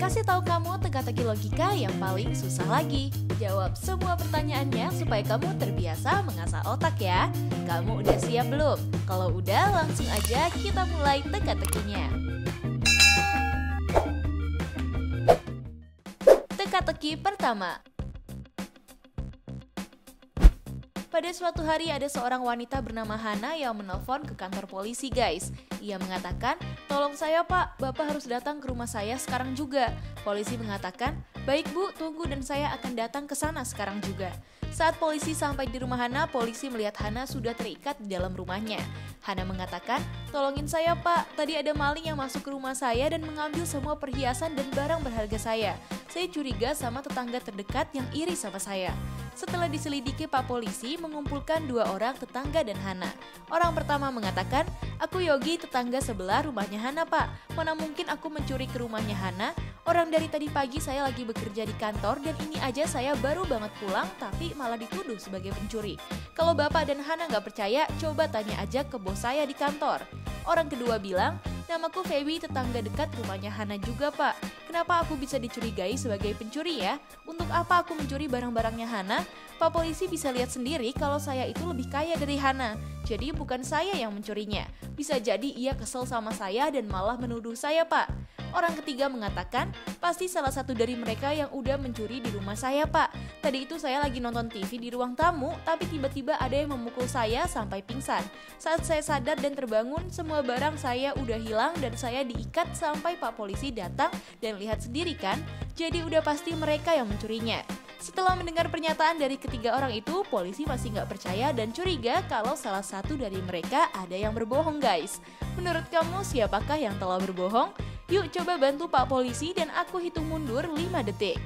kasih tahu kamu teka-teki logika yang paling susah lagi. Jawab semua pertanyaannya supaya kamu terbiasa mengasah otak ya. Kamu udah siap belum? Kalau udah, langsung aja kita mulai teka-tekinya. Teka-teki pertama. Pada suatu hari ada seorang wanita bernama Hana yang menelpon ke kantor polisi guys. Ia mengatakan, tolong saya pak, bapak harus datang ke rumah saya sekarang juga. Polisi mengatakan, baik bu, tunggu dan saya akan datang ke sana sekarang juga. Saat polisi sampai di rumah Hana, polisi melihat Hana sudah terikat di dalam rumahnya. Hana mengatakan, tolongin saya pak, tadi ada maling yang masuk ke rumah saya dan mengambil semua perhiasan dan barang berharga saya. Saya curiga sama tetangga terdekat yang iri sama saya. Setelah diselidiki, Pak Polisi mengumpulkan dua orang tetangga dan Hana. Orang pertama mengatakan, aku Yogi, tetangga sebelah rumahnya Hana pak. Mana mungkin aku mencuri ke rumahnya Hana? Orang dari tadi pagi saya lagi bekerja di kantor dan ini aja saya baru banget pulang tapi malah dituduh sebagai pencuri. Kalau bapak dan Hana nggak percaya, coba tanya aja ke bos saya di kantor. Orang kedua bilang, namaku Feby, tetangga dekat rumahnya Hana juga pak. Kenapa aku bisa dicurigai sebagai pencuri ya? Untuk apa aku mencuri barang-barangnya Hana? Pak Polisi bisa lihat sendiri kalau saya itu lebih kaya dari Hana. Jadi bukan saya yang mencurinya. Bisa jadi ia kesel sama saya dan malah menuduh saya pak. Orang ketiga mengatakan, pasti salah satu dari mereka yang udah mencuri di rumah saya pak. Tadi itu saya lagi nonton TV di ruang tamu, tapi tiba-tiba ada yang memukul saya sampai pingsan. Saat saya sadar dan terbangun, semua barang saya udah hilang dan saya diikat sampai Pak Polisi datang dan lihat sendiri kan. Jadi udah pasti mereka yang mencurinya. Setelah mendengar pernyataan dari ketiga orang itu, polisi masih nggak percaya dan curiga kalau salah satu dari mereka ada yang berbohong guys. Menurut kamu siapakah yang telah berbohong? Yuk coba bantu Pak Polisi dan aku hitung mundur 5 detik.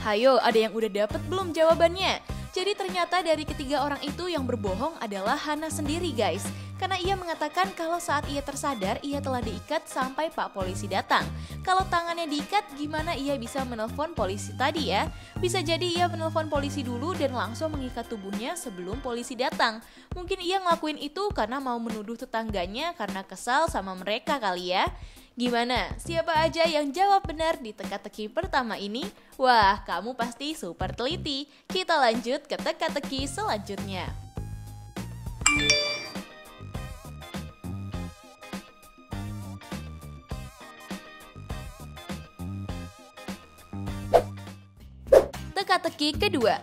Hayo, ada yang udah dapet belum jawabannya? Jadi ternyata dari ketiga orang itu yang berbohong adalah Hana sendiri guys. Karena ia mengatakan kalau saat ia tersadar ia telah diikat sampai Pak Polisi datang. Kalau tangannya diikat gimana ia bisa menelpon polisi tadi ya? Bisa jadi ia menelpon polisi dulu dan langsung mengikat tubuhnya sebelum polisi datang. Mungkin ia ngelakuin itu karena mau menuduh tetangganya karena kesal sama mereka kali ya. Gimana? Siapa aja yang jawab benar di teka-teki pertama ini? Wah, kamu pasti super teliti. Kita lanjut ke teka-teki selanjutnya. Teka-teki kedua.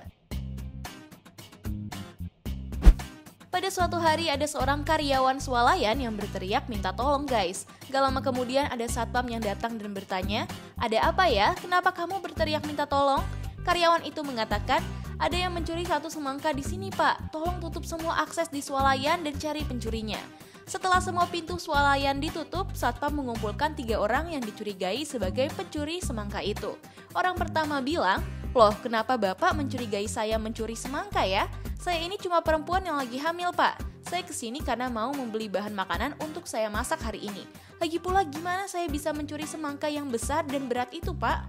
Pada suatu hari ada seorang karyawan swalayan yang berteriak minta tolong guys. Gak lama kemudian ada satpam yang datang dan bertanya, ada apa ya? Kenapa kamu berteriak minta tolong? Karyawan itu mengatakan, ada yang mencuri satu semangka di sini pak. Tolong tutup semua akses di swalayan dan cari pencurinya. Setelah semua pintu swalayan ditutup, satpam mengumpulkan 3 orang yang dicurigai sebagai pencuri semangka itu. Orang pertama bilang, loh kenapa bapak mencurigai saya mencuri semangka ya? Saya ini cuma perempuan yang lagi hamil pak. Saya kesini karena mau membeli bahan makanan untuk saya masak hari ini. Lagi pula gimana saya bisa mencuri semangka yang besar dan berat itu pak?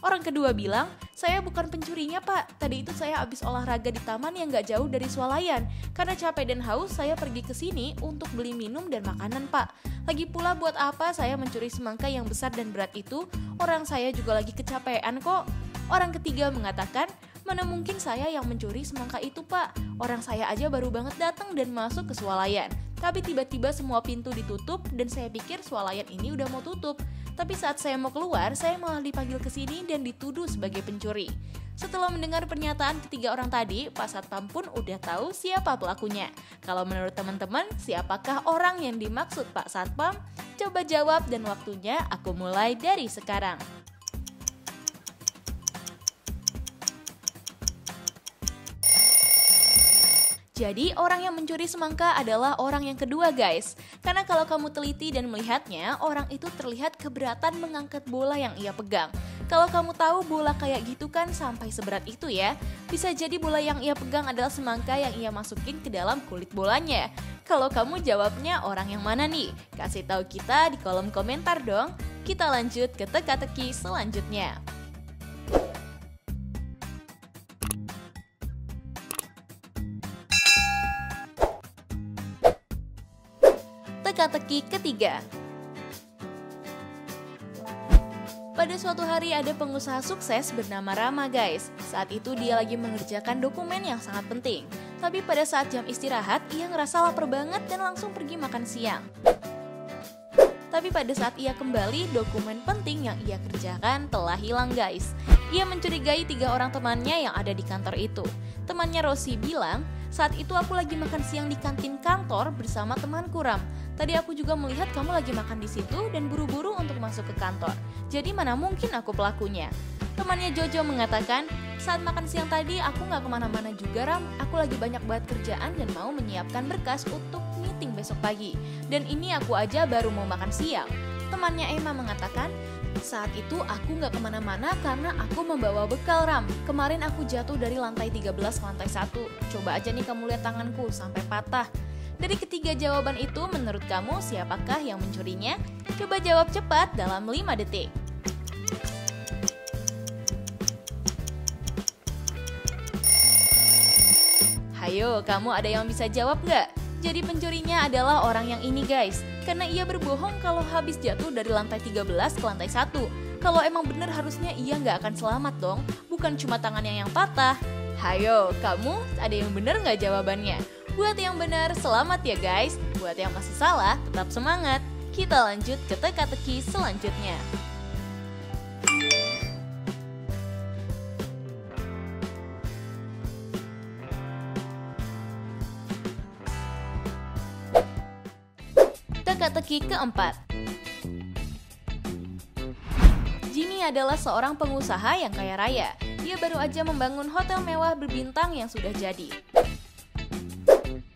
Orang kedua bilang, saya bukan pencurinya pak. Tadi itu saya habis olahraga di taman yang gak jauh dari swalayan. Karena capek dan haus saya pergi ke sini untuk beli minum dan makanan pak. Lagi pula buat apa saya mencuri semangka yang besar dan berat itu? Orang saya juga lagi kecapean kok. Orang ketiga mengatakan, mana mungkin saya yang mencuri semangka itu pak. Orang saya aja baru banget datang dan masuk ke swalayan. Tapi tiba-tiba semua pintu ditutup dan saya pikir swalayan ini udah mau tutup. Tapi saat saya mau keluar, saya malah dipanggil ke sini dan dituduh sebagai pencuri. Setelah mendengar pernyataan ketiga orang tadi, Pak Satpam pun udah tahu siapa pelakunya. Kalau menurut teman-teman, siapakah orang yang dimaksud Pak Satpam? Coba jawab dan waktunya aku mulai dari sekarang. Jadi orang yang mencuri semangka adalah orang yang kedua guys. Karena kalau kamu teliti dan melihatnya, orang itu terlihat keberatan mengangkat bola yang ia pegang. Kalau kamu tahu bola kayak gitu kan sampai seberat itu ya. Bisa jadi bola yang ia pegang adalah semangka yang ia masukin ke dalam kulit bolanya. Kalau kamu jawabnya orang yang mana nih? Kasih tahu kita di kolom komentar dong. Kita lanjut ke teka-teki selanjutnya. Teka-teki ketiga. Pada suatu hari ada pengusaha sukses bernama Rama guys. Saat itu dia lagi mengerjakan dokumen yang sangat penting. Tapi pada saat jam istirahat, ia ngerasa lapar banget dan langsung pergi makan siang. Tapi pada saat ia kembali, dokumen penting yang ia kerjakan telah hilang guys. Ia mencurigai 3 orang temannya yang ada di kantor itu. Temannya Rosi bilang, saat itu aku lagi makan siang di kantin kantor bersama temanku Ram. Tadi aku juga melihat kamu lagi makan di situ dan buru-buru untuk masuk ke kantor. Jadi mana mungkin aku pelakunya? Temannya Jojo mengatakan, saat makan siang tadi aku gak kemana-mana juga Ram. Aku lagi banyak banget kerjaan dan mau menyiapkan berkas untuk meeting besok pagi. Dan ini aku aja baru mau makan siang. Temannya Emma mengatakan, saat itu aku gak kemana-mana karena aku membawa bekal Ram. Kemarin aku jatuh dari lantai 13 ke lantai 1. Coba aja nih kamu lihat tanganku sampai patah. Dari ketiga jawaban itu, menurut kamu siapakah yang mencurinya? Coba jawab cepat dalam 5 detik. Hayo, kamu ada yang bisa jawab nggak? Jadi pencurinya adalah orang yang ini guys. Karena ia berbohong kalau habis jatuh dari lantai 13 ke lantai 1. Kalau emang bener harusnya ia nggak akan selamat dong. Bukan cuma tangannya yang patah. Hayo, kamu ada yang bener nggak jawabannya? Buat yang benar, selamat ya guys. Buat yang masih salah, tetap semangat. Kita lanjut ke teka-teki selanjutnya. Teka-teki keempat. Jimmy adalah seorang pengusaha yang kaya raya. Dia baru aja membangun hotel mewah berbintang yang sudah jadi.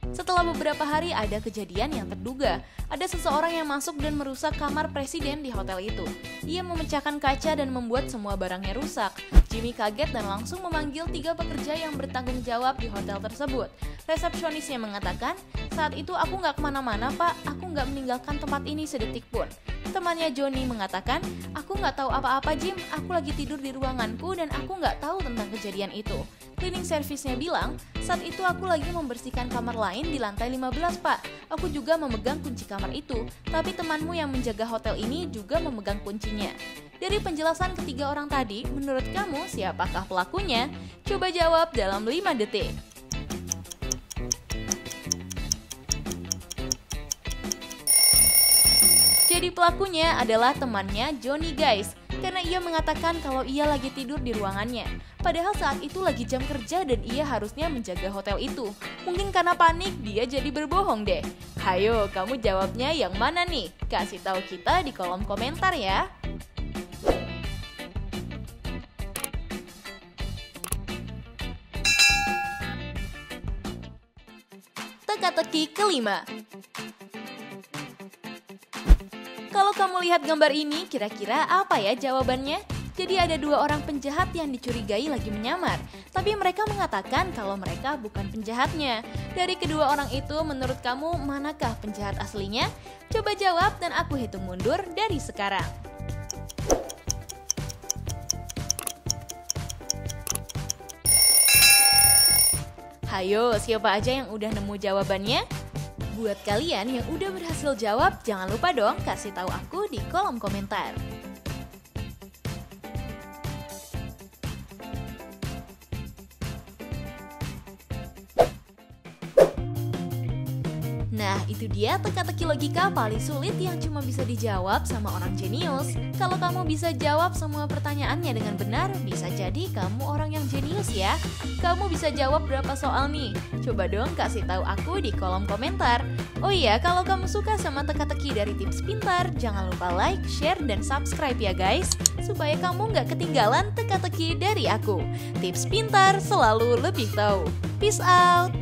Setelah beberapa hari ada kejadian yang terduga. Ada seseorang yang masuk dan merusak kamar presiden di hotel itu. Ia memecahkan kaca dan membuat semua barangnya rusak. Jimmy kaget dan langsung memanggil 3 pekerja yang bertanggung jawab di hotel tersebut. Resepsionisnya mengatakan, saat itu aku nggak kemana-mana pak, aku nggak meninggalkan tempat ini sedetik pun. Temannya Johnny mengatakan, aku nggak tahu apa-apa Jim, aku lagi tidur di ruanganku dan aku nggak tahu tentang kejadian itu. Cleaning service-nya bilang, saat itu aku lagi membersihkan kamar lain di lantai 15 pak. Aku juga memegang kunci kamar itu, tapi temanmu yang menjaga hotel ini juga memegang kuncinya. Dari penjelasan ketiga orang tadi, menurut kamu siapakah pelakunya? Coba jawab dalam 5 detik. Jadi pelakunya adalah temannya Johnny guys, karena ia mengatakan kalau ia lagi tidur di ruangannya. Padahal saat itu lagi jam kerja dan ia harusnya menjaga hotel itu. Mungkin karena panik dia jadi berbohong deh. Hayo, kamu jawabnya yang mana nih? Kasih tahu kita di kolom komentar ya. Teka-teki kelima. Kalau kamu lihat gambar ini, kira-kira apa ya jawabannya? Jadi ada 2 orang penjahat yang dicurigai lagi menyamar, tapi mereka mengatakan kalau mereka bukan penjahatnya. Dari kedua orang itu, menurut kamu manakah penjahat aslinya? Coba jawab dan aku hitung mundur dari sekarang. Hayo, siapa aja yang udah nemu jawabannya? Buat kalian yang udah berhasil jawab, jangan lupa dong kasih tahu aku di kolom komentar. Nah, itu dia teka-teki logika paling sulit yang cuma bisa dijawab sama orang jenius. Kalau kamu bisa jawab semua pertanyaannya dengan benar, bisa jadi kamu orang yang jenius ya. Kamu bisa jawab berapa soal nih? Coba dong kasih tahu aku di kolom komentar. Oh iya, kalau kamu suka sama teka-teki dari Tips Pintar, jangan lupa like, share, dan subscribe ya guys, supaya kamu nggak ketinggalan teka-teki dari aku. Tips Pintar selalu lebih tahu. Peace out!